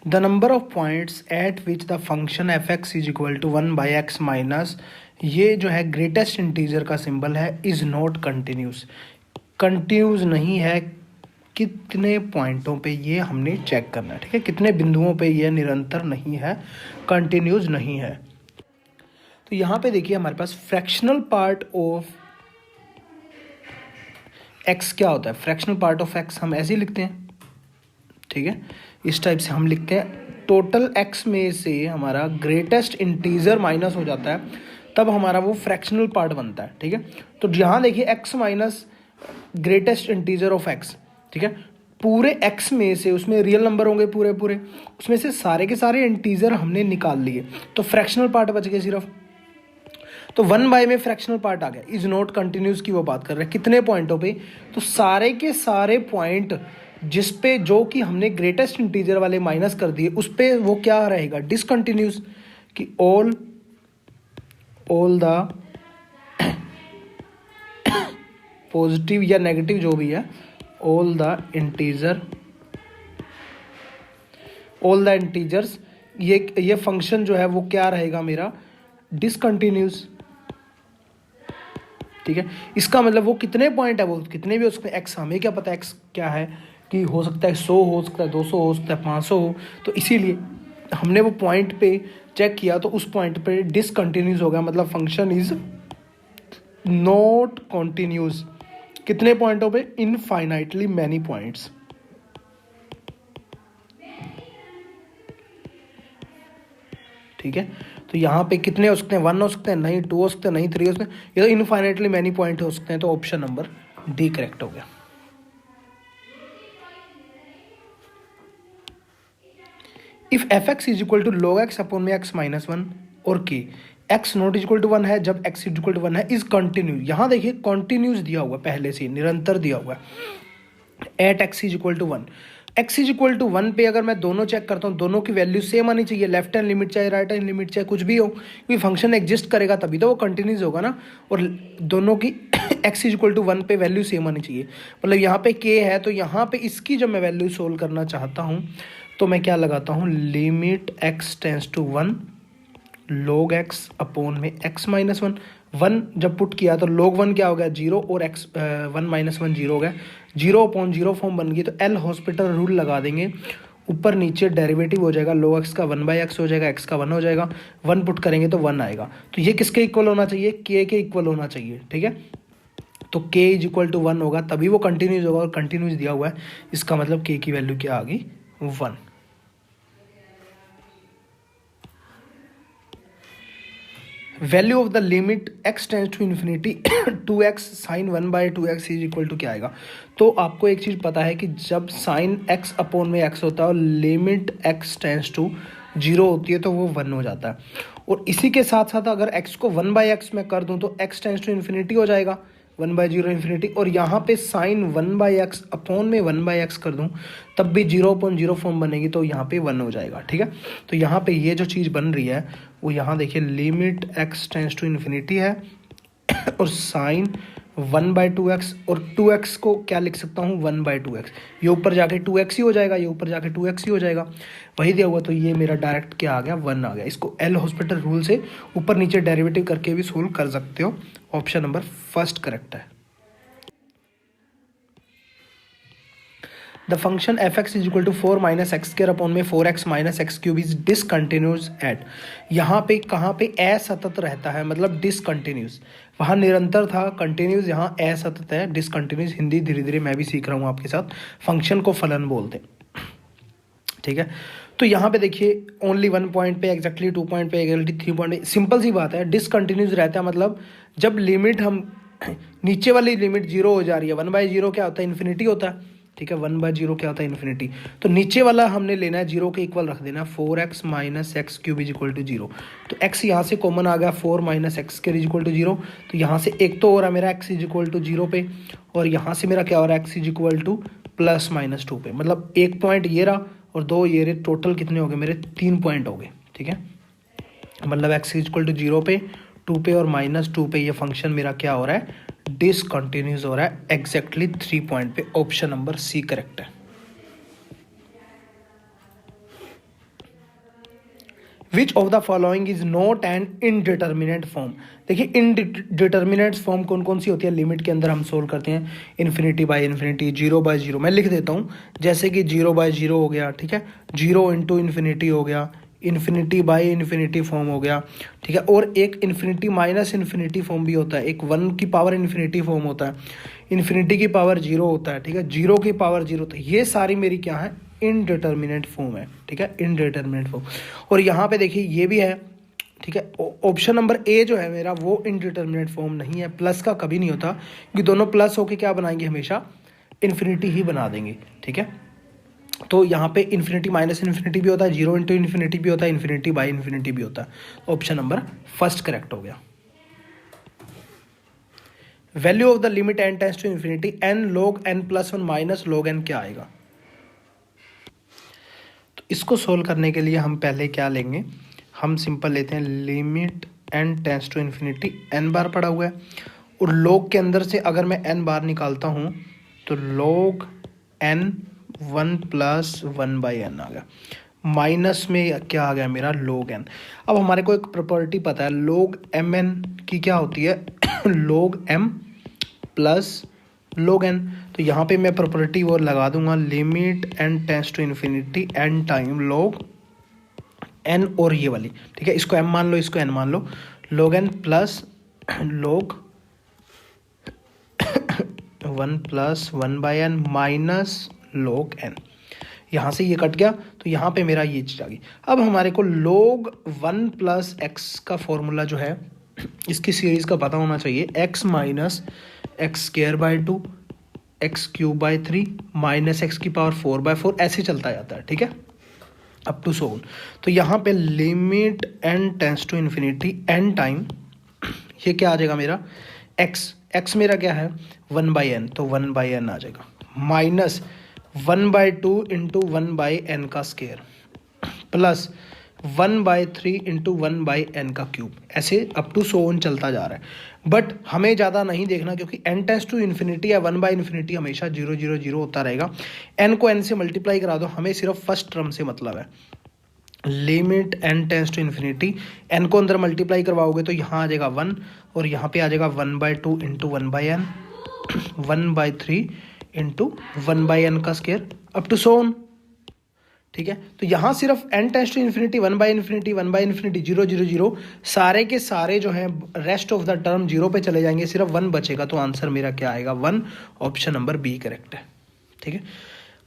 The number of points at which the function f x is equal to 1/x minus, ये जो है greatest integer का symbol है, is not continuous, continuous नहीं है। कितने पॉइंटों पे ये हमने चेक करना है, ठीक है, कितने बिंदुओं पे ये निरंतर नहीं है, कंटिन्यूस नहीं है। तो यहाँ पे देखिए हमारे पास फ्रैक्शनल पार्ट ऑफ एक्स क्या होता है, फ्रैक्शनल पार्ट ऑफ एक्स हम ऐसे ही लिखते हैं, ठीक है, इस टाइप से हम लिखते हैं। टोटल एक्स में से हमारा ग्रेटेस्ट इंटीजर माइनस हो जाता है, तब हमारा वो फ्रैक्शनल पार्ट बनता है, ठीक है। तो यहाँ देखिए x minus greatest integer of x, ठीक है, पूरे एक्स में से, उसमें रियल नंबर होंगे पूरे पूरे, उसमें से सारे के सारे इंटीजर हमने निकाल लिए, तो फ्रैक्शनल पार्ट बच गए सिर्फ। तो 1/, में फ्रैक्शनल पार्ट आ गया, इज नॉट कंटिन्यूस की वो बात कर रहे हैं, कितने पॉइंटों पे, तो सारे के सारे पॉइंट जिस पे जो कि हमने ग्रेटेस्ट इंटीजर वाले माइनस कर दिए, उस पे वो क्या रहेगा, डिसकंटिन्यूस, कि ऑल द पॉजिटिव या नेगेटिव जो भी है, ऑल द इंटीजर्स, ये फंक्शन जो है वो क्या रहेगा मेरा, डिसकंटिन्यूस, ठीक है। इसका मतलब वो कितने पॉइंट है, वो कितने भी हो सकते हैं, एक्स हमें क्या पता है एक्स क्या है, कि हो सकता है 100 हो सकता है 200 हो सकता है 500 हो, तो इसीलिए हमने वो पॉइंट पे चेक किया, तो उस पॉइंट पे डिसकंटिन्यूस हो गया, मतलब फंक्शन इज नॉट कॉन्टिन्यूस। कितने पॉइंटों पे, इनफाइनाइटली मैनी पॉइंट्स, ठीक है। तो यहाँ पे कितने हो सकते हैं, 1 हो सकते हैं, नहीं 2 हो सकते हैं, नहीं 3 हो सकते हैं, ये तो इनफाइनाइटली मैनी पॉइंट हो सकते हैं। तो ऑप्शन नंबर डी करेक्ट हो गया। If f x is equal to log x upon में x माइनस 1 और k x not is equal to 1 है, जब x इज इक्वल टू 1 है, इज कंटिन्यू, यहाँ देखिए कंटिन्यूस दिया हुआ पहले से, निरंतर दिया हुआ है, at x is equal to 1, x is equal to 1 पे अगर मैं दोनों चेक करता हूँ, दोनों की वैल्यू सेम आनी चाहिए, लेफ्ट हैंड लिमिट चाहे राइट हैंड लिमिट चाहे कुछ भी हो, क्योंकि फंक्शन एग्जिस्ट करेगा तभी तो वो कंटिन्यूस होगा ना, और दोनों की x इज इक्वल टू 1 पे वैल्यू सेम आनी चाहिए। मतलब यहाँ पे k है, तो यहाँ पे इसकी जब मैं वैल्यू सोल्व करना चाहता हूँ, तो मैं क्या लगाता हूँ, limit x tends to 1 log x upon में x माइनस 1, 1 जब पुट किया तो log 1 क्या हो गया, 0, और x 1 माइनस 1 0 हो गया, 0 अपॉन 0 फॉर्म बन गई, तो एल हॉस्पिटल रूल लगा देंगे, ऊपर नीचे डेरिवेटिव हो जाएगा, log x का 1/x हो जाएगा, x का 1 हो जाएगा, 1 पुट करेंगे तो 1 आएगा। तो ये किसके इक्वल होना चाहिए, k के इक्वल होना चाहिए, ठीक है। तो k इज इक्वल टू 1 होगा, तभी वो कंटिन्यूस होगा, और कंटिन्यूस दिया हुआ है, इसका मतलब k की वैल्यू क्या आ गई, 1। Value of the limit x tends to infinity 2x sine 1/2x is equal to क्या आएगा। तो आपको एक चीज़ पता है कि जब साइन x अपॉन में x होता है और लिमिट x टेंस टू 0 होती है, तो वो 1 हो जाता है। और इसी के साथ साथ अगर x को 1/x में कर दूं, तो x टेंस टू इन्फिनिटी हो जाएगा, 1/0 इन्फिनिटी, और यहाँ पे साइन 1/x अपॉन में 1/x कर दूं, तब भी 0/0 फॉर्म बनेगी, तो यहाँ पे 1 हो जाएगा, ठीक है। तो यहाँ पे ये जो चीज़ बन रही है, वो यहाँ देखिए limit x tends to infinity है, और साइन 1/2x, और 2x को क्या लिख सकता हूँ, 1/2x, ये ऊपर जाके 2x ही हो जाएगा, ये ऊपर जाके 2x ही हो जाएगा, वही दिया हुआ, तो ये मेरा डायरेक्ट क्या आ गया, 1 आ गया। इसको एल हॉस्पिटल रूल से ऊपर नीचे डेरिवेटिव करके भी सोल्व कर सकते हो। ऑप्शन नंबर फर्स्ट करेक्ट है। The function f x is equal to 4 minus x square upon में 4x minus x cube is discontinuous at, यहाँ पे कहाँ पे असतत रहता है, मतलब डिसकंटिन्यूस, वहाँ निरंतर था, कंटिन्यूस यहाँ असतत है, डिसकंटिन्यूस। हिंदी धीरे धीरे मैं भी सीख रहा हूँ आपके साथ। फंक्शन को फलन बोलते हैं, ठीक है। तो यहाँ पे देखिए ओनली 1 पॉइंट पे एक्जैक्टली, 2 पॉइंट पे एक्जैक्टली, 3 पॉइंट पे, सिंपल सी बात है, डिसकंटिन्यूस रहता है, मतलब जब लिमिट हम नीचे वाली लिमिट 0 हो जा रही है, 1/0 क्या होता है, इन्फिनिटी होता है, ठीक है, 1/0 क्या होता है, इन्फिनिटी, तो नीचे वाला हमने लेना है 0 के इक्वल रख देना, 4x minus x cube is equal to 0, तो x यहाँ से कॉमन आ गया, 4 minus x square is equal to 0, तो यहाँ से एक तो हो रहा है मेरा x इज इक्वल टू 0 पे, और यहाँ से मेरा क्या हो रहा है, x इज इक्वल टू +-2 पे, मतलब एक पॉइंट ये रहा और 2 ये रहे, टोटल कितने हो गए मेरे, 3 पॉइंट हो गए, ठीक है। मतलब x इज इक्वल टू 0 पे, 2 पे और -2 पे ये फंक्शन मेरा क्या हो रहा है, डिसकंटिन्यूस हो रहा है, एग्जैक्टली 3 पॉइंट पे। ऑप्शन नंबर सी करेक्ट है। Which of the following is not an indeterminate form. देखिए इनडिटर्मिनेट फॉर्म कौन कौन सी होती है, लिमिट के अंदर हम सोल्व करते हैं, इन्फिनिटी बाय इन्फिनिटी, 0/0। मैं लिख देता हूँ, जैसे कि 0/0 हो गया, ठीक है, 0 इंटू इन्फिनिटी हो गया, इन्फिनिटी बाय इन्फिनिटी फॉर्म हो गया, ठीक है, और एक इन्फिनिटी माइनस इन्फिनिटी फॉर्म भी होता है, एक 1 की पावर इन्फिनिटी फॉर्म होता है, इन्फिनिटी की पावर 0 होता है, ठीक है, 0 की पावर 0 होता है। ये सारी मेरी क्या है, इनडिटर्मिनेट फॉर्म है, ठीक है, इनडिटर्मिनेट फॉर्म। और यहाँ पे देखिए ये भी है, ठीक है, ऑप्शन नंबर ए जो है मेरा वो इनडिटर्मिनेट फॉर्म नहीं है, प्लस का कभी नहीं होता, क्योंकि दोनों प्लस होके क्या बनाएंगे, हमेशा इन्फिनिटी ही बना देंगे, ठीक है। तो यहाँ पे इन्फिनिटी माइनस इन्फिनिटी भी होता है, 0 इंटू इन्फिनिटी भी होता है, इन्फिनिटी बाय इन्फिनिटी भी होता है। ऑप्शन नंबर फर्स्ट करेक्ट हो गया। Value of the limit n tends to infinity n log n+1 minus log n क्या आएगा। तो इसको सोल्व करने के लिए हम पहले क्या लेंगे, हम सिंपल लेते हैं limit n tends to infinity, n बार पड़ा हुआ है, और log के अंदर से अगर मैं n बार निकालता हूँ तो log n 1+1/n आ गया, माइनस में क्या आ गया मेरा log n। अब हमारे को एक प्रॉपर्टी पता है log mn की क्या होती है log m plus log n। तो यहाँ पे मैं प्रॉपर्टी वो लगा दूंगा, limit n tends to infinity n time log n, और ये वाली, ठीक है, इसको m मान लो, इसको n मान लो, log n plus log 1+1/n minus log n। यहाँ से ये कट गया, तो यहाँ पे मेरा ये चीज़ आ गई। अब हमारे को log 1 प्लस एक्स का फॉर्मूला जो है, इसकी सीरीज़ का पता होना चाहिए, x minus x²/2 x³ minus x⁴/4 ऐसे चलता जाता है, ठीक है, अप टू सो ऑन। तो यहाँ पे limit n tends to infinity n time, ये क्या आ जाएगा मेरा, x मेरा क्या है 1/n, तो 1/n आ जाएगा, माइनस 1/2 इंटू 1/n का स्केयर, प्लस 1/3 इंटू 1/n का क्यूब, ऐसे अप टू सो ऑन चलता जा रहा है। बट हमें ज़्यादा नहीं देखना, क्योंकि n टेंड्स टू इन्फिनिटी या 1/∞ हमेशा 0 0 0 होता रहेगा। n को n से मल्टीप्लाई करा दो, हमें सिर्फ फर्स्ट टर्म से मतलब है, limit n tends to infinity, n को अंदर मल्टीप्लाई करवाओगे तो यहाँ आ जाएगा 1, और यहाँ पे आ जाएगा 1/2 इंटू 1/n, 1/3 इंटू 1/n का square, up to so on, ठीक है। तो यहाँ सिर्फ n टेंड्स टू इन्फिनिटी 1/∞, 1/∞, 0 0 0, सारे के सारे जो हैं रेस्ट ऑफ द टर्म 0 पे चले जाएंगे, सिर्फ 1 बचेगा, तो आंसर मेरा क्या आएगा 1, ऑप्शन नंबर बी करेक्ट है, ठीक है।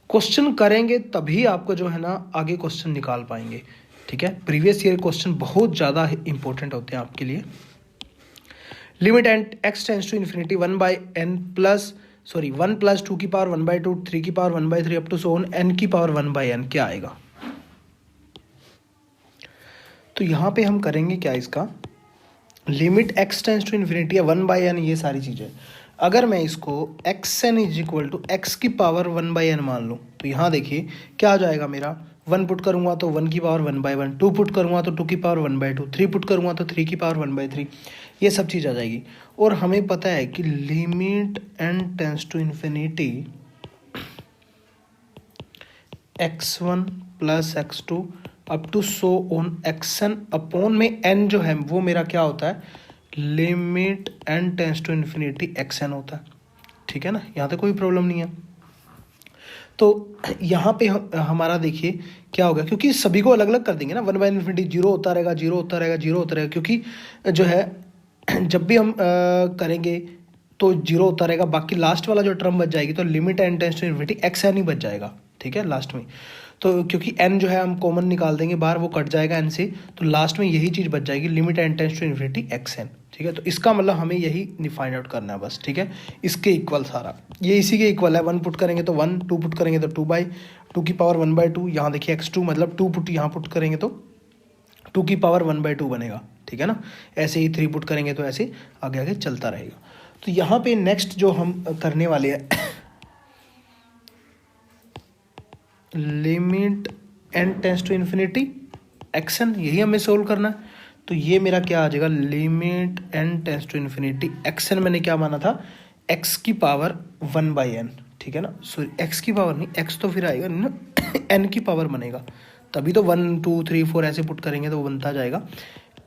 क्वेश्चन करेंगे तभी आपको जो है ना आगे क्वेश्चन निकाल पाएंगे, ठीक है। प्रीवियस ईयर क्वेश्चन बहुत ज़्यादा इंपॉर्टेंट होते हैं आपके लिए। Limit x tends to infinity 1/n plus 1 + 2 की पावर 1/2, 3 की power 1/3 up to so on n की पावर 1/n क्या आएगा। तो यहाँ पे हम करेंगे क्या, इसका limit x tends to infinity या 1/n, ये सारी चीज़ें, अगर मैं इसको xn = x की पावर 1/n मान लूँ, तो यहाँ देखिए क्या आ जाएगा मेरा, 1 पुट करूँगा तो 1 की पावर 1/1, 2 पुट करूँगा तो 2 की पावर 1/2, 3 पुट करूँगा तो 3 की पावर 1/3, ये सब चीज़ आ जाएगी। और हमें पता है कि limit n tends to infinity x1 plus x2 up to so on xn upon में n जो है वो मेरा क्या होता है, limit n tends to infinity xn होता है, ठीक है ना, यहाँ तक कोई प्रॉब्लम नहीं है। तो यहाँ पे हमारा देखिए क्या होगा, क्योंकि सभी को अलग अलग कर देंगे ना, 1/∞ 0 होता रहेगा, 0 होता रहेगा, 0 होता रहेगा, क्योंकि जो है जब भी हम करेंगे तो 0 होता रहेगा, बाकी लास्ट वाला जो टर्म बच जाएगी तो limit n tends to infinity xn ही बच जाएगा, ठीक है, लास्ट में। तो क्योंकि n जो है हम कॉमन निकाल देंगे बाहर, वो कट जाएगा n से, तो लास्ट में यही चीज़ बच जाएगी, limit n tends to infinity xn, ठीक है। तो इसका मतलब हमें यही फाइंड आउट करना है बस, ठीक है, इसके इक्वल सारा, ये इसी के इक्वल है, 1 पुट करेंगे तो 1, 2 पुट करेंगे तो 2 की पावर 1/2, यहाँ देखिए x2 मतलब 2 पुट यहाँ पुट करेंगे तो 2 की पावर 1/2 बनेगा, ठीक है ना, ऐसे ही 3 पुट करेंगे तो ऐसे आगे आगे चलता रहेगा। तो यहाँ पे नेक्स्ट जो हम करने वाले हैं limit n tends to infinity xn, यही हमें सोल्व करना है। तो ये मेरा क्या आ जाएगा, limit n tends to infinity xn, मैंने क्या माना था, x की पावर 1/n, ठीक है ना, सॉरी x की पावर नहीं, x तो फिर आएगा नहीं ना n की पावर बनेगा, तभी तो 1 2 3 4 ऐसे पुट करेंगे तो वो बनता जाएगा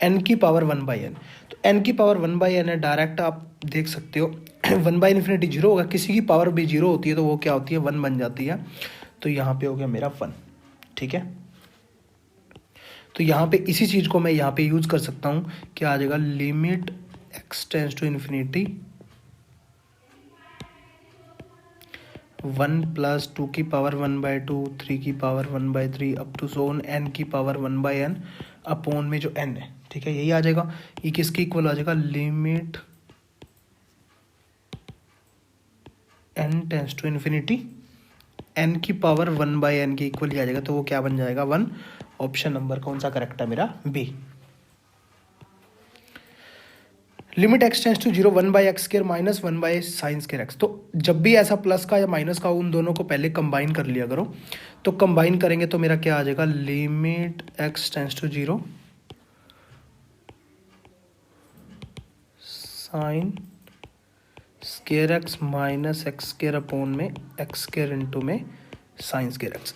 n की पावर 1/n। तो n की पावर 1/n है, डायरेक्ट आप देख सकते हो 1/∞ जीरो होगा, किसी की पावर भी जीरो होती है तो वो क्या होती है 1 बन जाती है। तो यहाँ पे हो गया मेरा 1, ठीक है। तो यहाँ पे इसी चीज़ को मैं यहाँ पे यूज कर सकता हूँ, क्या आ जाएगा limit x tends to infinity 1 + 2 की पावर 1/2 3 की power 1/3 up to so on n की पावर 1/n अपॉन में जो n है, ठीक है, यही आ जाएगा। ये किसके इक्वल आ जाएगा limit n tends to infinity n की पावर 1/n के इक्वल ही आ जाएगा। तो वो क्या बन जाएगा 1। ऑप्शन नंबर कौन सा करेक्ट है मेरा B. Limit x tends to 0 1/x² minus 1/sin² x। तो जब भी ऐसा प्लस का या माइनस का उन दोनों को पहले कंबाइन कर लिया करो। तो कंबाइन करेंगे तो मेरा क्या आ जाएगा limit x tends to 0 sin² x minus x² upon में x² इंटू में sin² x।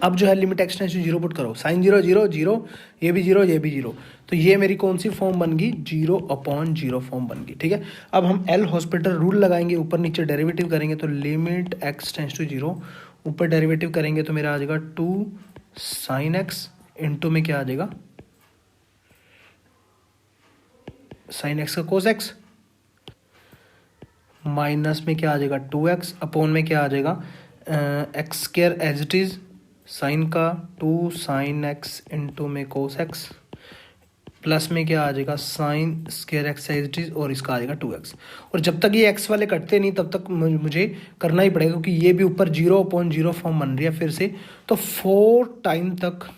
अब जो है limit x tends to 0 put करो, sin 0 0 0, ये भी 0 ये भी 0, तो ये मेरी कौन सी फॉर्म बन गई 0/0 फॉर्म बन गई, ठीक है। अब हम एल हॉस्पिटल रूल लगाएंगे, ऊपर नीचे डेरिवेटिव करेंगे तो लिमिट x टेंस टू 0 ऊपर डेरिवेटिव करेंगे तो मेरा आ जाएगा 2 sin x इंटू में क्या आ जाएगा sin x का cos x माइनस में क्या आ जाएगा 2x अपॉन में क्या आ जाएगा x² as it is sine का 2 sin x इंटू में cos x प्लस में क्या आ जाएगा sin² x as it is और इसका आ जाएगा 2x। और जब तक ये x वाले कटते नहीं तब तक मुझे करना ही पड़ेगा क्योंकि ये भी ऊपर 0/0 फॉर्म बन रही है फिर से। तो 4 टाइम तक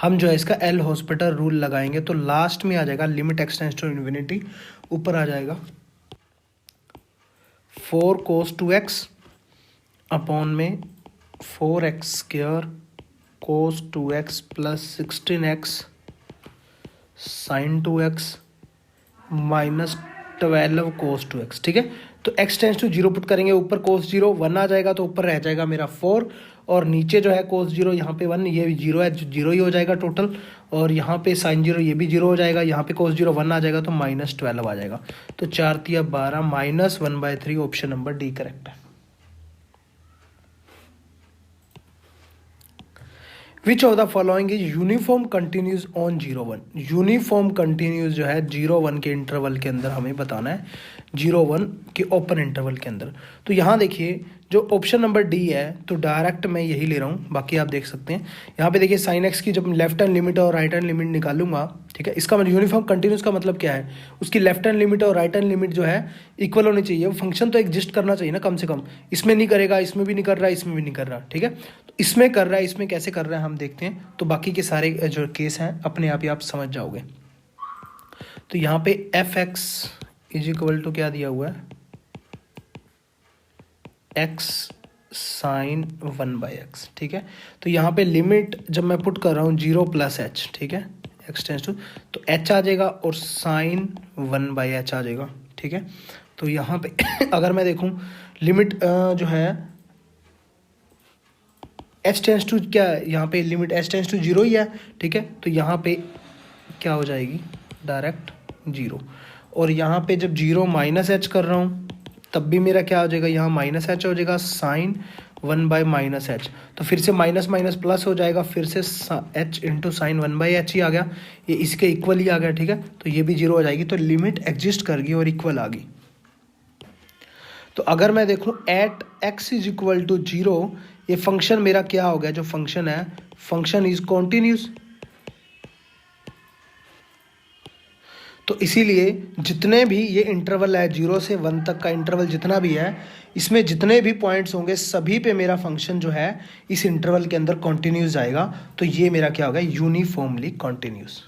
हम जो है इसका एल हॉस्पिटल रूल लगाएंगे तो लास्ट में आ जाएगा limit x tends to infinity ऊपर आ जाएगा 4 cos 2x अपॉन में 4x² cos 2x plus 16x sin 2x minus 12 cos 2x, ठीक है। तो x टेंस टू 0 पुट करेंगे, ऊपर cos 0 1 आ जाएगा तो ऊपर रह जाएगा मेरा 4 और नीचे जो है cos 0 यहाँ पे 1, ये भी 0 है, 0 ही हो जाएगा टोटल। और यहाँ पे sin 0 ये भी 0 हो जाएगा, यहाँ पे cos 0 1 आ जाएगा तो माइनस 12 आ जाएगा। तो 4 × 12 minus 1/3 option number D correct है। Which of the following is uniform continuous on 0 1। Uniform continuous जो है 0 1 के इंटरवल के अंदर हमें बताना है, 0 1 के ओपन इंटरवल के अंदर। तो यहाँ देखिए जो ऑप्शन नंबर डी है तो डायरेक्ट मैं यही ले रहा हूँ, बाकी आप देख सकते हैं। यहाँ पे देखिए sin x की जब लेफ्ट हैंड लिमिट और राइट हैंड लिमिट निकालूंगा, ठीक है, इसका मतलब यूनिफॉर्म कंटिन्यूस का मतलब क्या है, उसकी लेफ्ट हैंड लिमिट और राइट हैंड लिमिट जो है इक्वल होनी चाहिए। वो फंक्शन तो एग्जिस्ट करना चाहिए ना कम से कम, इसमें नहीं करेगा, इसमें भी नहीं कर रहा, इसमें भी नहीं कर रहा, ठीक है। तो इसमें कर रहा है, इसमें कैसे कर रहा है हम देखते हैं। तो बाकी के सारे जो केस हैं अपने आप ही आप समझ जाओगे। तो यहाँ पे f(x) इज इक्वल टू क्या दिया हुआ है x sin 1/x, ठीक है। तो यहाँ पे लिमिट जब मैं पुट कर रहा हूँ 0 + h, ठीक है, x टेंस टू तो h आ जाएगा और sin 1/h आ जाएगा, ठीक है। तो यहाँ पे अगर मैं देखूँ लिमिट जो है h टेंस टू क्या है, यहाँ पे लिमिट h टेंस टू 0 ही है, ठीक है। तो यहाँ पे क्या हो जाएगी डायरेक्ट 0। और यहाँ पे जब 0 - h कर रहा हूँ तब भी मेरा क्या हो जाएगा, यहाँ -h हो जाएगा sin 1/-h। तो फिर से माइनस माइनस प्लस हो जाएगा, फिर से h इंटू साइन 1/h ही आ गया, ये इसके इक्वल ही आ गया, ठीक है। तो ये भी 0 हो जाएगी, तो लिमिट एग्जिस्ट कर गई और इक्वल आ गई। तो अगर मैं देखूँ at x is equal to 0, ये फंक्शन मेरा क्या हो गया, जो फंक्शन है फंक्शन इज कॉन्टिन्यूस। तो इसीलिए जितने भी ये इंटरवल है 0 से 1 तक का इंटरवल जितना भी है, इसमें जितने भी पॉइंट्स होंगे सभी पे मेरा फंक्शन जो है इस इंटरवल के अंदर कॉन्टिन्यूस जाएगा। तो ये मेरा क्या होगा, यूनिफॉर्मली कॉन्टिन्यूस।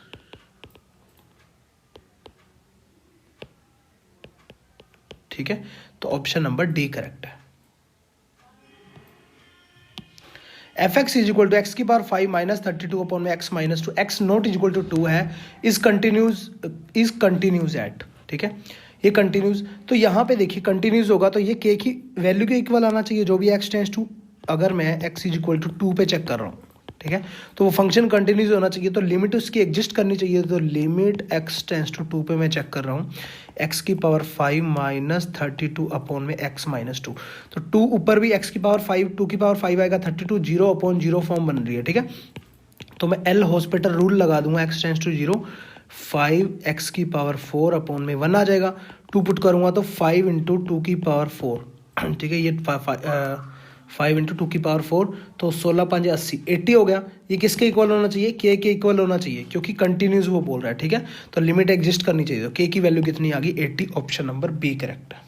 ठीक है, तो ऑप्शन नंबर डी करेक्ट है। f(x) is equal to x की पावर 5 - 32 अपॉन में x - 2 x not is equal to 2 है, इज कंटिन्यूज एट, ठीक है, ये कंटिन्यूज। तो यहाँ पे देखिए कंटिन्यूज होगा तो ये k की वैल्यू के इक्वल आना चाहिए, जो भी x टेंस टू। अगर मैं x इज इक्वल टू 2 पे चेक कर रहा हूँ ठीक है। तो वो फंक्शन कंटिन्यूस होना चाहिए, तो लिमिट उसकी एग्जिस्ट करनी चाहिए। तो लिमिट x टेंस टू 2 पे मैं चेक कर रहा हूँ, x की पावर 5 माइनस 32 अपॉन में x माइनस 2। तो 2 ऊपर भी x की पावर 5, 2 की पावर 5 आएगा, 32 0 अपॉन 0 फॉर्म बन रही है, ठीक है। तो मैं एल हॉस्पिटल रूल लगा दूंगा, x टेंस टू 0, 5x की पावर 4 अपॉन में 1 आ जाएगा। 2 पुट करूँगा तो 5 इंटू 2 की पावर 4, ठीक है। ये 5 इंटू 2 की पावर 4, तो 16 5 80, 80 हो गया। ये किसके इक्वल होना चाहिए, के इक्वल होना चाहिए, क्योंकि कंटिन्यूस वो बोल रहा है, ठीक है। तो लिमिट एग्जिस्ट करनी चाहिए, तो के की वैल्यू कितनी आ गई, 80। ऑप्शन नंबर बी करेक्ट है।